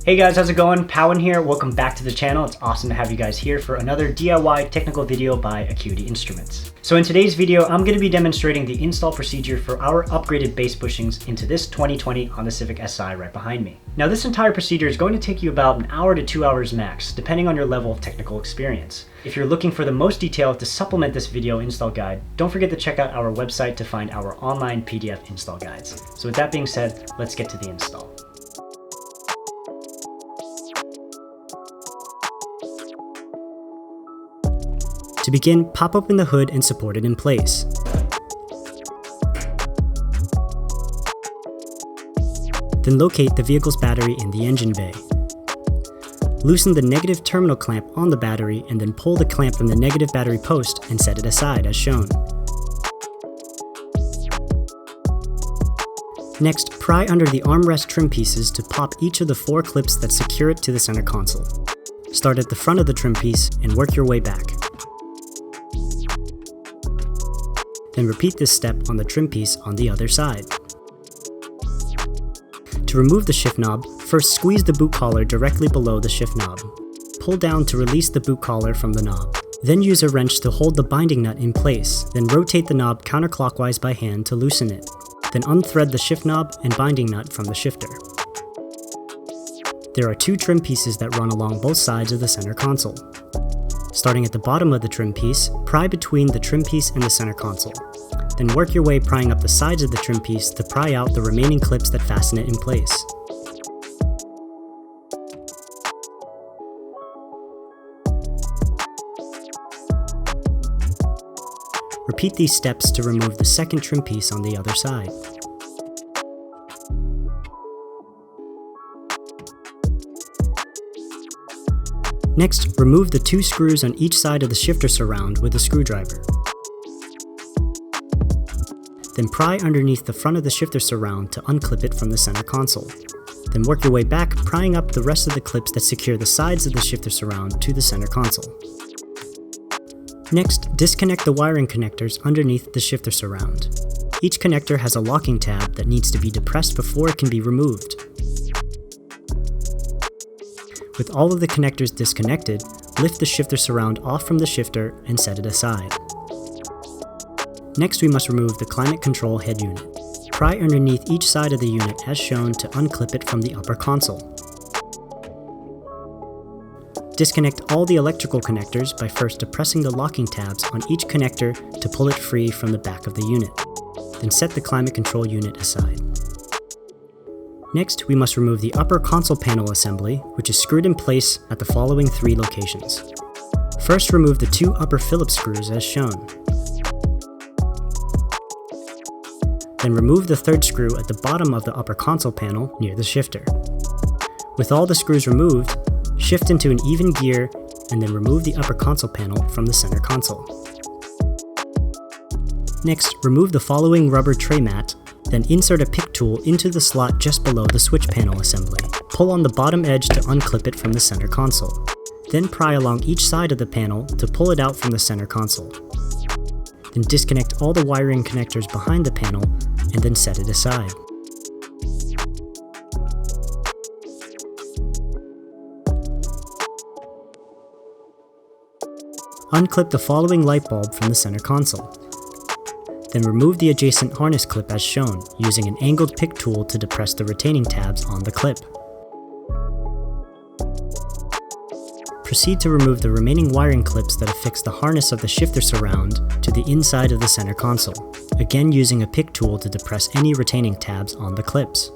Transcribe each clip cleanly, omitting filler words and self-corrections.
Hey guys, how's it going? Powen here. Welcome back to the channel. It's awesome to have you guys here for another DIY technical video by ACUITY Instruments. So in today's video, I'm going to be demonstrating the install procedure for our upgraded bass bushings into this 2020 Honda Civic Si right behind me. Now this entire procedure is going to take you about an hour to 2 hours max, depending on your level of technical experience. If you're looking for the most detail to supplement this video install guide, don't forget to check out our website to find our online PDF install guides. So with that being said, let's get to the install. To begin, pop open the hood and support it in place. Then locate the vehicle's battery in the engine bay. Loosen the negative terminal clamp on the battery and then pull the clamp from the negative battery post and set it aside as shown. Next, pry under the armrest trim pieces to pop each of the 4 clips that secure it to the center console. Start at the front of the trim piece and work your way back. Then repeat this step on the trim piece on the other side. To remove the shift knob, first squeeze the boot collar directly below the shift knob. Pull down to release the boot collar from the knob. Then use a wrench to hold the binding nut in place, then rotate the knob counterclockwise by hand to loosen it. Then unthread the shift knob and binding nut from the shifter. There are 2 trim pieces that run along both sides of the center console. Starting at the bottom of the trim piece, pry between the trim piece and the center console. Then work your way prying up the sides of the trim piece to pry out the remaining clips that fasten it in place. Repeat these steps to remove the second trim piece on the other side. Next, remove the 2 screws on each side of the shifter surround with a screwdriver. Then pry underneath the front of the shifter surround to unclip it from the center console. Then work your way back, prying up the rest of the clips that secure the sides of the shifter surround to the center console. Next, disconnect the wiring connectors underneath the shifter surround. Each connector has a locking tab that needs to be depressed before it can be removed. With all of the connectors disconnected, lift the shifter surround off from the shifter and set it aside. Next, we must remove the climate control head unit. Pry underneath each side of the unit as shown to unclip it from the upper console. Disconnect all the electrical connectors by first depressing the locking tabs on each connector to pull it free from the back of the unit. Then set the climate control unit aside. Next, we must remove the upper console panel assembly, which is screwed in place at the following 3 locations. First, remove the 2 upper Phillips screws as shown. Then remove the 3rd screw at the bottom of the upper console panel near the shifter. With all the screws removed, shift into an even gear and then remove the upper console panel from the center console. Next, remove the following rubber tray mat. Then insert a pick tool into the slot just below the switch panel assembly. Pull on the bottom edge to unclip it from the center console. Then pry along each side of the panel to pull it out from the center console. Then disconnect all the wiring connectors behind the panel and then set it aside. Unclip the following light bulb from the center console. Then remove the adjacent harness clip as shown, using an angled pick tool to depress the retaining tabs on the clip. Proceed to remove the remaining wiring clips that affix the harness of the shifter surround to the inside of the center console, again using a pick tool to depress any retaining tabs on the clips.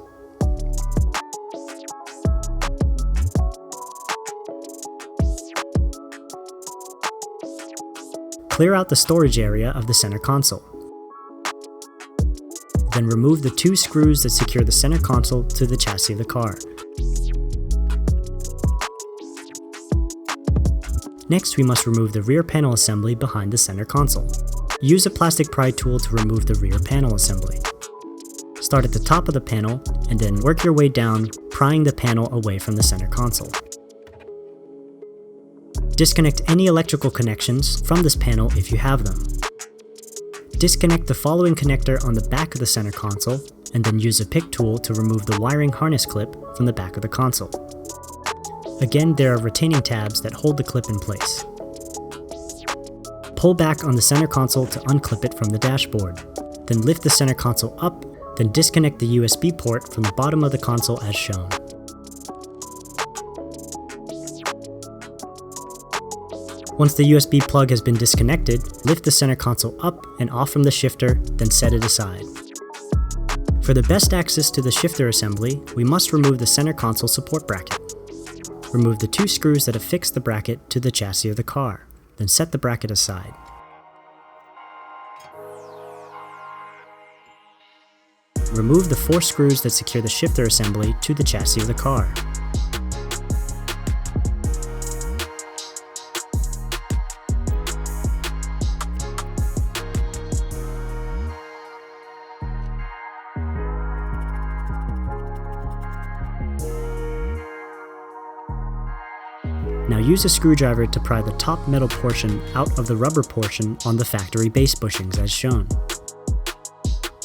Clear out the storage area of the center console. Then remove the 2 screws that secure the center console to the chassis of the car. Next, we must remove the rear panel assembly behind the center console. Use a plastic pry tool to remove the rear panel assembly. Start at the top of the panel and then work your way down, prying the panel away from the center console. Disconnect any electrical connections from this panel if you have them. Disconnect the following connector on the back of the center console, and then use a pick tool to remove the wiring harness clip from the back of the console. Again, there are retaining tabs that hold the clip in place. Pull back on the center console to unclip it from the dashboard. Then lift the center console up, then disconnect the USB port from the bottom of the console as shown. Once the USB plug has been disconnected, lift the center console up and off from the shifter, then set it aside. For the best access to the shifter assembly, we must remove the center console support bracket. Remove the 2 screws that affix the bracket to the chassis of the car, then set the bracket aside. Remove the 4 screws that secure the shifter assembly to the chassis of the car. Now use a screwdriver to pry the top metal portion out of the rubber portion on the factory base bushings as shown.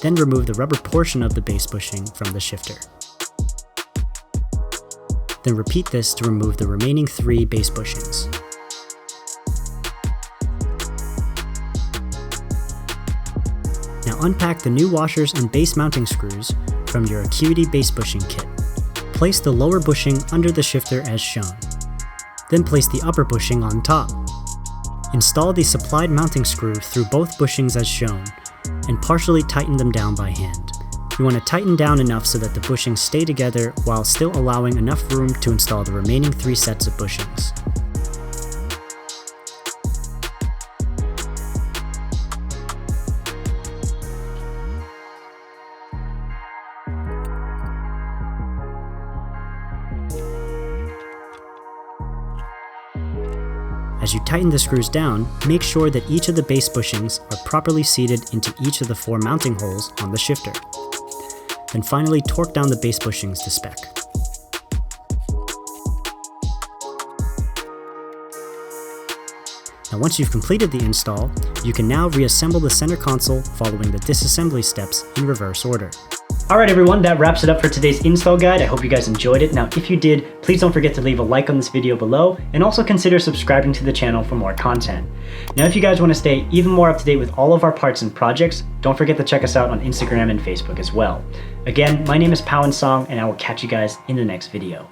Then remove the rubber portion of the base bushing from the shifter. Then repeat this to remove the remaining 3 base bushings. Now unpack the new washers and base mounting screws from your ACUITY base bushing kit. Place the lower bushing under the shifter as shown. Then place the upper bushing on top. Install the supplied mounting screw through both bushings as shown, and partially tighten them down by hand. You want to tighten down enough so that the bushings stay together while still allowing enough room to install the remaining 3 sets of bushings. As you tighten the screws down, make sure that each of the base bushings are properly seated into each of the 4 mounting holes on the shifter. Then finally torque down the base bushings to spec. Now once you've completed the install, you can now reassemble the center console following the disassembly steps in reverse order. Alright everyone, that wraps it up for today's install guide. I hope you guys enjoyed it. Now if you did, please don't forget to leave a like on this video below and also consider subscribing to the channel for more content. Now if you guys want to stay even more up to date with all of our parts and projects, don't forget to check us out on Instagram and Facebook as well. Again, my name is Powan Song and I will catch you guys in the next video.